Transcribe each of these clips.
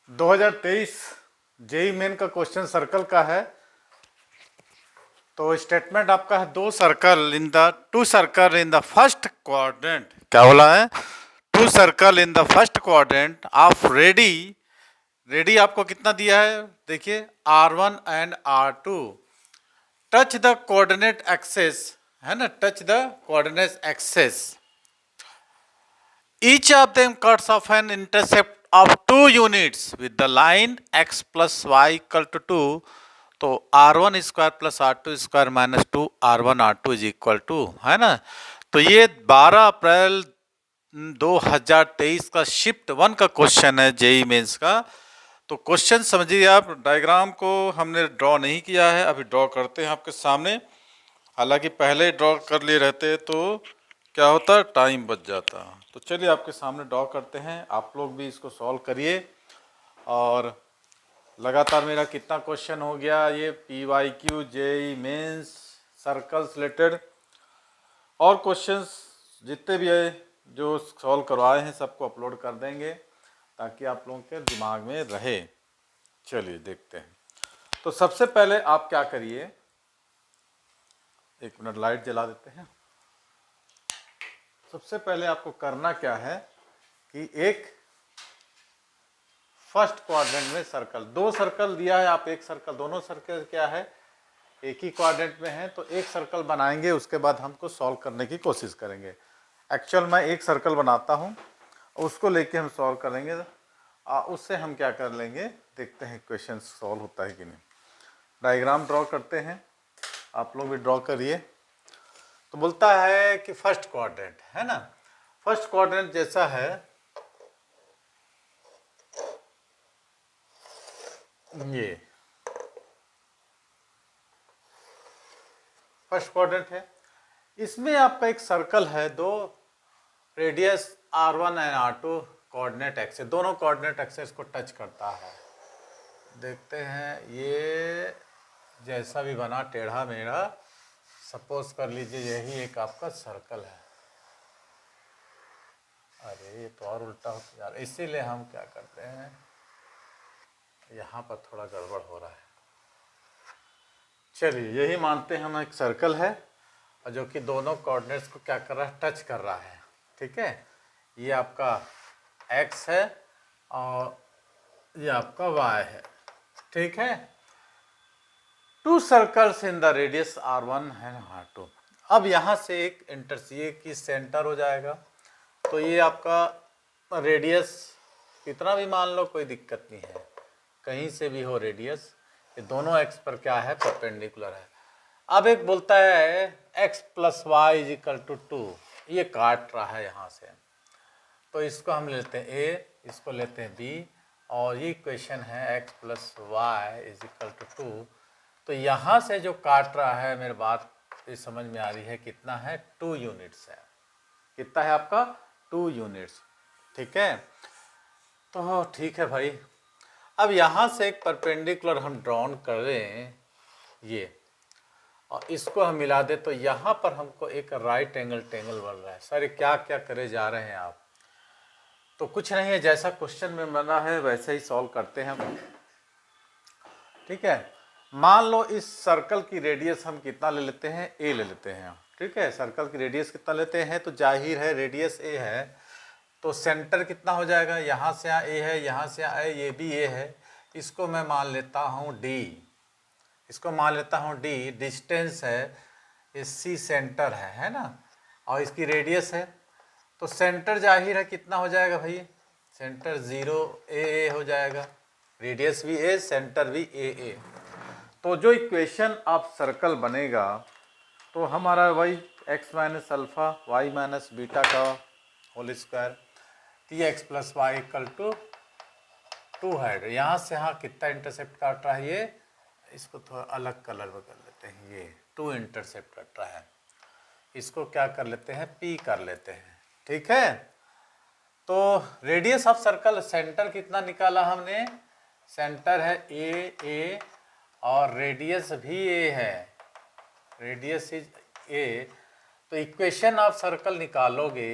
2023 JEE Main का question circle का है। तो स्टेटमेंट आपका है two circle in the first quadrant. क्या बोला है? Two circle in the first quadrant of radii आपको कितना दिया है? देखिए R1 and R2 touch the coordinate axes, है ना, touch the coordinate axes. Each of them cuts off an intercept of 2 units with the line x plus y equal to 2। तो R1 square plus R2 square minus 2 R1 R2 is equal to, है ना। तो ये 12 अप्रैल 2023 का shift 1 का question है JEE mains का। तो क्वेश्चन समझिए आप। डायग्राम को हमने ड्रॉ नहीं किया है, अभी ड्रॉ करते हैं आपके सामने। हालांकि पहले ड्रॉ कर लिए रहते तो क्या होता, टाइम बच जाता। तो चलिए आपके सामने ड्रॉ करते हैं, आप लोग भी इसको सॉल्व करिए। और लगातार मेरा कितना क्वेश्चन हो गया, ये PYQ JEE Mains circles related और क्वेश्चंस जितने भी है जो सॉल्व करवाए हैं सबको अपलोड कर देंगे ताकि आप लोगों के दिमाग में रहे। चलिए देखते हैं। तो सबसे पहले आप क्या करिए, एक मिनट लाइट जला देते हैं। सबसे पहले आपको करना क्या है कि एक फर्स्ट क्वाड्रेंट में सर्कल, 2 सर्कल दिया है, आप एक सर्कल, दोनों सर्कल क्या है एक ही क्वाड्रेंट में है, तो एक सर्कल बनाएंगे, उसके बाद हमको सॉल्व करने की कोशिश करेंगे। एक्चुअल मैं एक सर्कल बनाता हूँ, उसको लेके हम सॉल्व करेंगे। उससे हम क्या कर लेंगे, देखते हैं क्वेश्चन सॉल्व होता है कि नहीं। डायग्राम ड्रॉ करते हैं, आप लोग भी ड्रॉ करिए। तो बोलता है कि फर्स्ट क्वाड्रेंट, है ना, फर्स्ट क्वाड्रेंट जैसा है ये फर्स्ट क्वाड्रेंट है। इसमें आपका एक सर्कल है, 2 radius R1 and R2 coordinate axes, दोनों कोऑर्डिनेट एक्सेस को टच करता है। देखते हैं ये जैसा भी बना टेढ़ा मेढ़ा, सपोज कर लीजिए यही एक आपका सर्कल है। अरे ये तो और उल्टा होता यार, इसीलिए हम क्या करते हैं, यहाँ पर थोड़ा गड़बड़ हो रहा है। चलिए यही मानते हैं हम एक सर्कल है और जो कि दोनों कोऑर्डिनेट्स को क्या कर रहा है, टच कर रहा है। ठीक है, ये आपका x है और ये आपका y है। ठीक है, 2 circles in the radius R1 and R2। अब यहाँ से एक इंटरसीए की सेंटर हो जाएगा। तो ये आपका रेडियस कितना भी मान लो, कोई दिक्कत नहीं है, कहीं से भी हो रेडियस, ये दोनों एक्स पर क्या है, परपेंडिकुलर है। अब एक बोलता है x plus Y is equal to 2, ये काट रहा है यहाँ से, तो इसको हम लेते हैं a, इसको लेते हैं b, और ये इक्वेशन है x plus Y is equal to 2। तो यहाँ से जो काट रहा है, मेरी बात ये समझ में आ रही है, कितना है, 2 यूनिट्स है। कितना है आपका, 2 यूनिट्स। ठीक है, तो ठीक है भाई। अब यहाँ से एक परपेंडिकुलर हम ड्रॉन करें ये, और इसको हम मिला दे, तो यहाँ पर हमको एक राइट एंगल ट्रायंगल बन रहा है। सर क्या क्या करे जा रहे हैं आप? तो कुछ नहीं है, जैसा क्वेश्चन में बना है वैसे ही सॉल्व करते हैं हम। ठीक है, मान लो इस सर्कल की रेडियस हम कितना ले लेते हैं, a ले लेते हैं। ठीक है, सर्कल की रेडियस कितना लेते हैं, तो जाहिर है रेडियस a है, तो सेंटर कितना हो जाएगा, यहाँ से यहाँ a है, यहाँ से यहाँ ये भी a है, इसको मैं मान लेता हूँ d, इसको मान लेता हूँ d, डिस्टेंस है, ये c सेंटर है ना, और इसकी रेडियस है। तो सेंटर जाहिर है कितना हो जाएगा भाई, सेंटर 0 a हो जाएगा, रेडियस भी a, सेंटर भी a। तो जो इक्वेशन आप सर्कल बनेगा, तो हमारा y x minus alpha y minus beta का whole square, T x plus y equal to 2 है। यहाँ से यहाँ कितना इंटरसेप्ट काट रहा है, ये इसको थोड़ा अलग कलर में कर लेते हैं, ये 2 इंटरसेप्ट काट रहा है, इसको क्या कर लेते हैं, p कर लेते हैं। ठीक है, तो रेडियस ऑफ सर्कल, सेंटर कितना निकाला हमने, सेंटर है a और रेडियस भी a है, रेडियस इज a। तो इक्वेशन ऑफ सर्कल निकालोगे,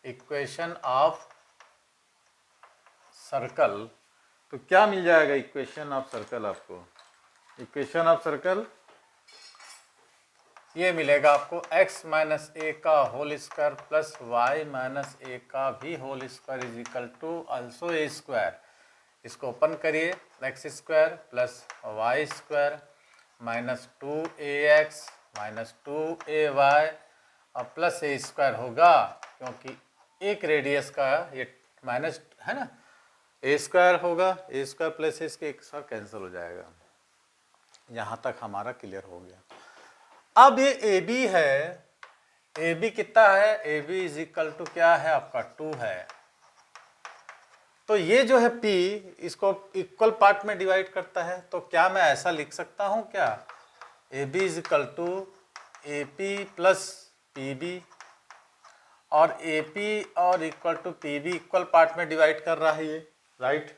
इक्वेशन ऑफ सर्कल, तो क्या मिल जाएगा इक्वेशन ऑफ सर्कल आपको? इक्वेशन ऑफ सर्कल ये मिलेगा आपको x माइनस ए का whole square plus Y minus a का भी whole square is equal to also a square. इसको ओपन करिए, x square plus y square minus 2ax minus 2ay और प्लस ए square होगा, क्योंकि एक रेडियस का ये माइनस है ना, ए स्क्वायर होगा, ए स्क्वायर प्लस इसके एक साथ कैंसिल हो जाएगा। यहाँ तक हमारा क्लियर हो गया। अब ये ए बी है, ए बी कितना है? A B is equal to क्या है आपका 2 है। तो ये जो है P इसको इक्वल पार्ट में डिवाइड करता है, तो क्या मैं ऐसा लिख सकता हूँ क्या? A B is equal to A P plus P B, और ए पी और equal to P B equal part में डिवाइड कर रहा है ये, राइट।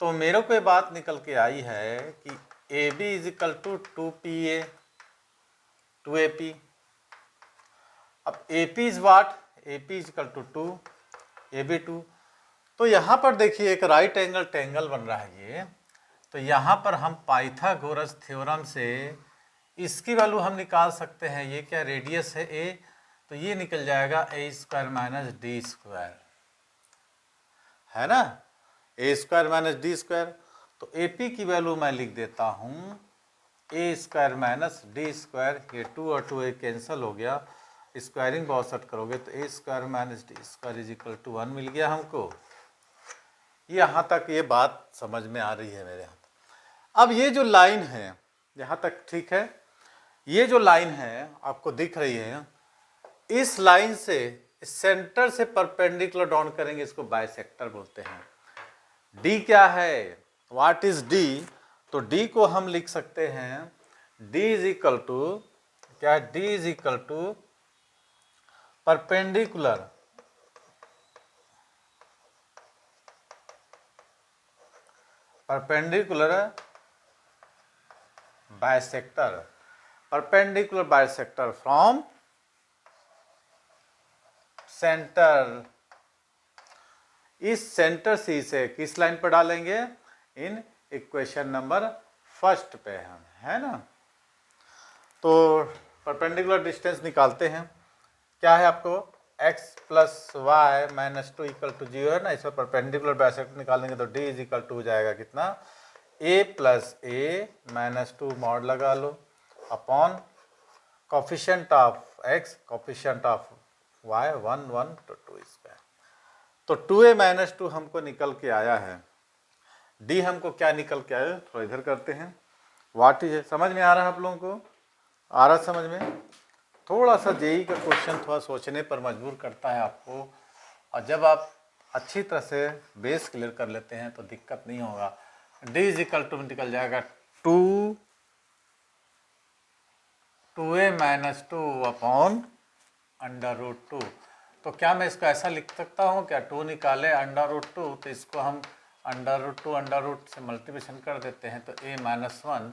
तो मेरे को ये बात निकल के आई है कि A B is equal to 2pa 2ap। अब A P is what? A P is equal to 2, A B 2। तो यहाँ पर देखिए एक राइट एंगल ट्रायंगल बन रहा है ये, तो यहाँ पर हम पाइथागोरस थ्योरम से इसकी वैल्यू हम निकाल सकते हैं। ये क्या रेडियस है ए, तो ये निकल जाएगा ए स्क्वायर माइनस डी स्क्वायर, है ना, ए स्क्वायर माइनस डी स्क्वायर। तो ए पी की वैल्यू मैं लिख देता हूँ ए स्क्वायर माइनस डी स्क्वायर, ये 2 और 2 कैंसिल हो गया, स्क्वायरिंग बहुत सेट करोगे तो a square minus d square is equal to 1 मिल गया हमको। यहाँ तक ये बात समझ में आ रही है मेरे यहाँ। अब ये जो लाइन है यहाँ तक ठीक है, ये जो लाइन है आपको दिख रही है, इस लाइन से सेंटर से परपेंडिकुलर डाउन करेंगे, इसको बाइसेक्टर बोलते हैं। डी क्या है? What is D? तो डी को हम लिख सकते हैं डी इज इक्वल टू क्या? D is equal to perpendicular bisector, perpendicular bisector from centre. इस सेंटर सी से किस लाइन पर डालेंगे? इन इक्वेशन नंबर फर्स्ट पे हम, है ना। तो परपेंडिकुलर डिस्टेंस निकालते हैं, क्या है आपको? x plus Y minus 2 equal to 0 है ना। इस पर परपेंडिकुलर बाइसेक्टर निकालेंगे तो d इज इक्वल टू हो जाएगा कितना? a plus a minus 2 mod लगा लो upon coefficient of x, coefficient of y 1 1 तो 2 स्क्वायर। तो 2a माइनस 2 हमको निकल के आया है, d हमको क्या निकल के आया? थोड़ा इधर करते हैं। व्हाट इज, समझ में आ रहा है आप लोगों को? आ रहा समझ में? थोड़ा सा जेई का क्वेश्चन थोड़ा सोचने पर मजबूर करता है आपको, और जब आप अच्छी तरह से बेस क्लियर कर लेते हैं तो दिक्कत नहीं होगा। d इज इक्वल टू निकल जाएगा 2a minus 2 upon under root 2। तो क्या मैं इसको ऐसा लिख सकता हूँ क्या? 2 निकाले अंडर रूट 2, तो इसको हम अंडर रूट से मल्टीप्लिकेशन कर देते हैं, तो a माइनस 1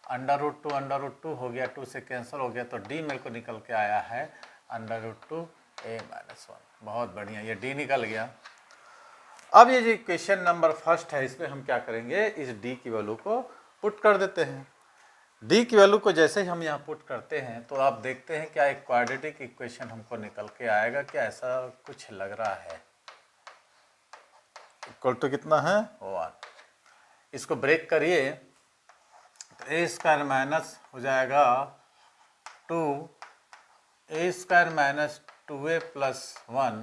अंडर रूट 2 हो गया, 2 से कैंसिल हो गया, तो d मेरे को निकल के आया है अंडर रूट 2 a माइनस 1। बहुत बढ़िया, ये d निकल गया। अब ये जो इक्वेशन नंबर फर्स्ट है, इसमें हम क्या करेंगे? इस d की वैल्यू को पुट कर देते हैं। d की वैल्यू को जैसे ही हम यहाँ पुट करते हैं तो आप देखते हैं क्या एक क्वाड्रेटिक इक्वेशन हमको निकल के आएगा क्या? ऐसा कुछ लग रहा है। इक्वल टू कितना है? 1। इसको ब्रेक करिए तो ए स्क्वायर माइनस हो जाएगा 2 a square minus 2a plus 1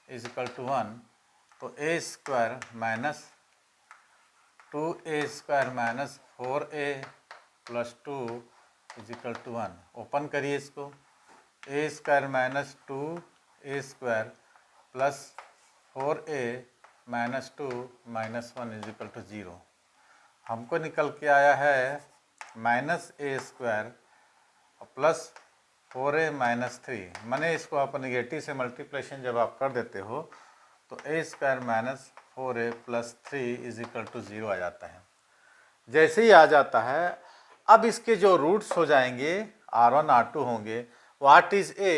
is equal to 1। तो a square minus 2a square minus 4a plus 2 is equal to 1। Open करिए इसको, a square minus 2a square plus 4a minus 2 minus 1 is equal to 0। हमको निकल के आया है minus a square plus 4a minus 3। मैंने इसको आप नेगेटिव से मल्टीप्लिकेशन जब आप कर देते हो तो a square minus 4a plus 3 is equal to 0 आ जाता है। जैसे ही आ जाता है, अब इसके जो रूट्स हो जाएंगे R1 R2 होंगे। What is a?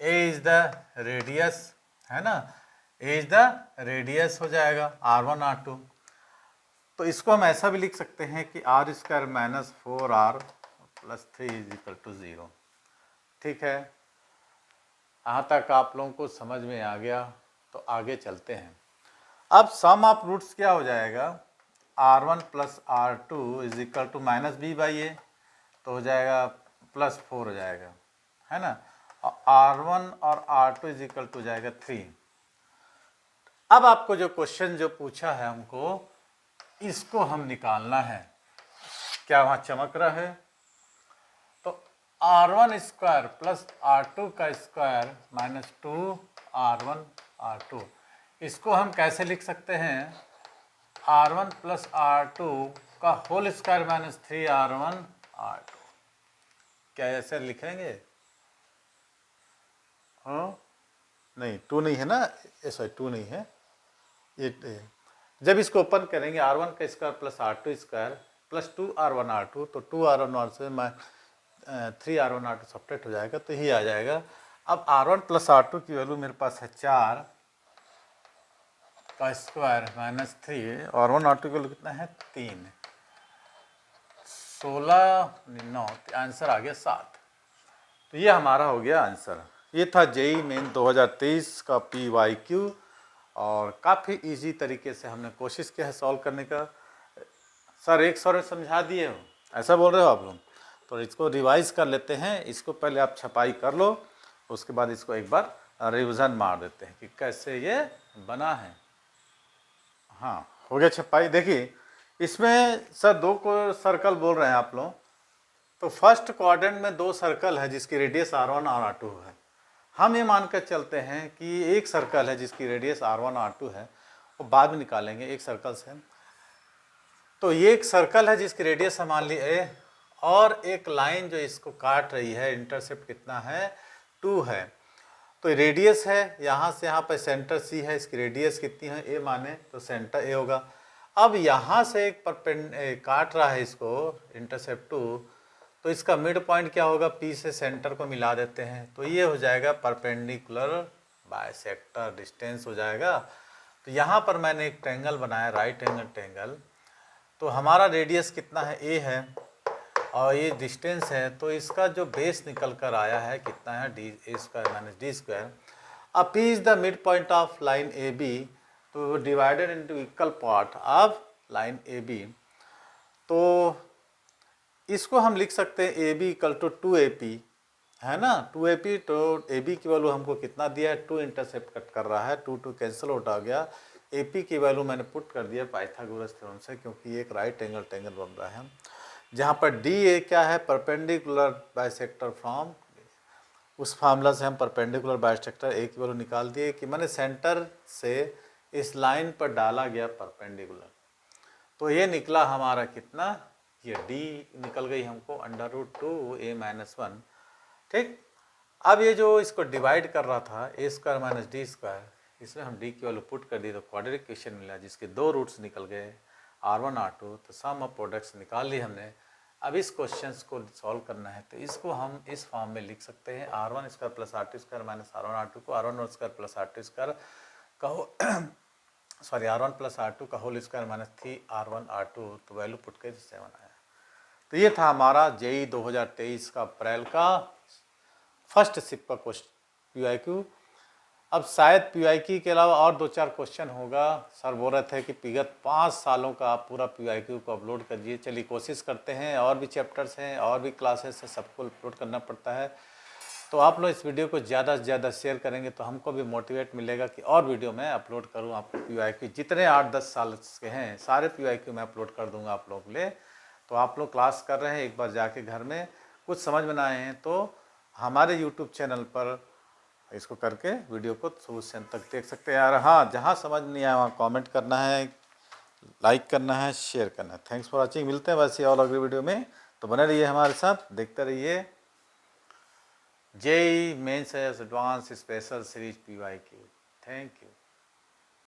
A is the radius, है ना, ए इज द रेडियस हो जाएगा R1 R2। तो इसको हम ऐसा भी लिख सकते हैं कि R square minus 4R plus 3 is equal to 0। ठीक है, यहाँ तक आप लोगों को समझ में आ गया। तो आगे चलते हैं। अब सम ऑफ रूट्स क्या हो जाएगा, R1 plus R2 is equal to minus b by a, तो हो जाएगा प्लस 4 हो जाएगा, है ना, और R1 और R2 इज इक्वल टू जाएगा 3। अब आपको जो क्वेश्चन जो पूछा है हमको, इसको हम निकालना है। क्या वहाँ चमक रहा है? तो R1 स्क्वायर प्लस R2 का स्क्वायर माइनस 2R1 R2, इसको हम कैसे लिख सकते हैं, R1 प्लस R2 का whole square minus 3R1 R2। क्या ऐसे लिखेंगे? हाँ नहीं, 2 नहीं है ना, सॉरी 2 नहीं है ये। जब इसको ओपन करेंगे R1 का square plus R2 square plus 2R1 R2, तो 2R1 R2 से 3R1 R2 सब्ट्रैक्ट हो जाएगा, तो यही आ जाएगा। अब R1 प्लस R2 की वैल्यू मेरे पास है 4 का स्क्वायर माइनस 3, और R1 R2 की वैल्यू कितना है 3, 16 9, आंसर आ गया 7। तो ये हमारा हो गया आंसर। ये था जेईई मेन 2023 का PYQ, और काफ़ी इजी तरीके से हमने कोशिश किया है सॉल्व करने का। सर एक सौ समझा दिए हो, ऐसा बोल रहे हो आप लोग? तो इसको रिवाइज कर लेते हैं। इसको पहले आप छपाई कर लो, उसके बाद इसको एक बार रिविज़न मार देते हैं कि कैसे ये बना है। हाँ हो गया छपाई। देखिए इसमें सर 2 को सर्कल बोल रहे हैं आप लोग। तो फर्स्ट क्वाड्रेंट में 2 सर्कल है जिसकी रेडियस R1 और R2 है। हम ये मानकर चलते हैं कि एक सर्कल है जिसकी रेडियस R1 R2 है, वो बाद में निकालेंगे एक सर्कल से। तो ये एक सर्कल है जिसकी रेडियस मान ली A, और एक लाइन जो इसको काट रही है, इंटरसेप्ट कितना है 2 है। तो रेडियस है यहाँ से यहाँ पर सेंटर C है, इसकी रेडियस कितनी है A माने, तो सेंटर A होगा। अब यहाँ से एक काट रहा है इसको इंटरसेप्ट 2, तो इसका मिड पॉइंट क्या होगा, P से सेंटर को मिला देते हैं, तो ये हो जाएगा परपेंडिकुलर बाइसेक्टर डिस्टेंस हो जाएगा। तो यहाँ पर मैंने एक ट्रायंगल बनाया, राइट एंगल ट्रायंगल। तो हमारा रेडियस कितना है A है, और ये डिस्टेंस है, तो इसका जो बेस निकल कर आया है कितना है D square minus D square. अब P is the mid point of line AB, तो divided into equal part of line AB। तो इसको हम लिख सकते हैं AB इक्वल टू 2AP, है ना, 2AP। तो AB की वैल्यू हमको कितना दिया है, 2 इंटरसेप्ट कट कर रहा है, 2 कैंसिल आउट आ गया। AP की वैल्यू मैंने पुट कर दिया पाइथागोरस थ्योरम से, क्योंकि ये एक राइट एंगल ट्रायंगल बन रहा है, जहाँ पर DA क्या है, परपेंडिकुलर बाइसेक्टर फ्रॉम, उस फार्मूला से हम परपेंडिकुलर बाइसेक्टर A की वैल्यू निकाल दिए कि मैंने सेंटर से इस लाइन पर डाला गया परपेंडिकुलर। तो ये निकला हमारा कितना, ये D निकल गई हमको √2A माइनस 1। ठीक, अब ये जो इसको डिवाइड कर रहा था A square minus D square, इसमें हम D की वैल्यू पुट कर दी, तो क्वाड्रेटिक इक्वेशन मिला जिसके 2 रूट्स निकल गए R1 R2। तो सम ऑफ प्रोडक्ट्स निकाल ली हमने। अब इस क्वेश्चन को सॉल्व करना है, तो इसको हम इस फॉर्म में लिख सकते हैं, R1 square plus R2 square minus R1 R2 को R1 square plus R2 square कहो सॉरी R1 प्लस R2 का whole square minus 3R1 R2, तो वैल्यू पुट के 7 आया। तो ये था हमारा जेईई 2023 का अप्रैल का फर्स्ट शिप का क्वेश्चन PYQ। अब शायद PYQ के अलावा और 2-4 क्वेश्चन होगा। सर बोल रहे थे कि विगत 5 सालों का आप पूरा PYQ को अपलोड करिए। चलिए कोशिश करते हैं, और भी चैप्टर्स हैं और भी क्लासेस हैं, सबको अपलोड करना पड़ता है। तो आप लोग इस वीडियो को ज़्यादा से ज़्यादा शेयर करेंगे तो हमको भी मोटिवेट मिलेगा कि और वीडियो मैं अपलोड करूं आपको। PYQ जितने 8-10 साल के हैं सारे PYQ मैं अपलोड कर दूंगा आप लोगों के लिए। तो आप लोग क्लास कर रहे हैं, एक बार जाके घर में कुछ समझ में आए हैं तो हमारे यूट्यूब चैनल पर इसको करके वीडियो को शुरू से अंत तक देख सकते हैं यार। हाँ, जहाँ समझ नहीं आया वहाँ कॉमेंट करना है, लाइक करना है, शेयर करना है। Thanks for watching. मिलते हैं वैसे और अगली वीडियो में, तो बने रहिए हमारे साथ, देखते रहिए JEE Mains advanced special series PYQ। Thank you.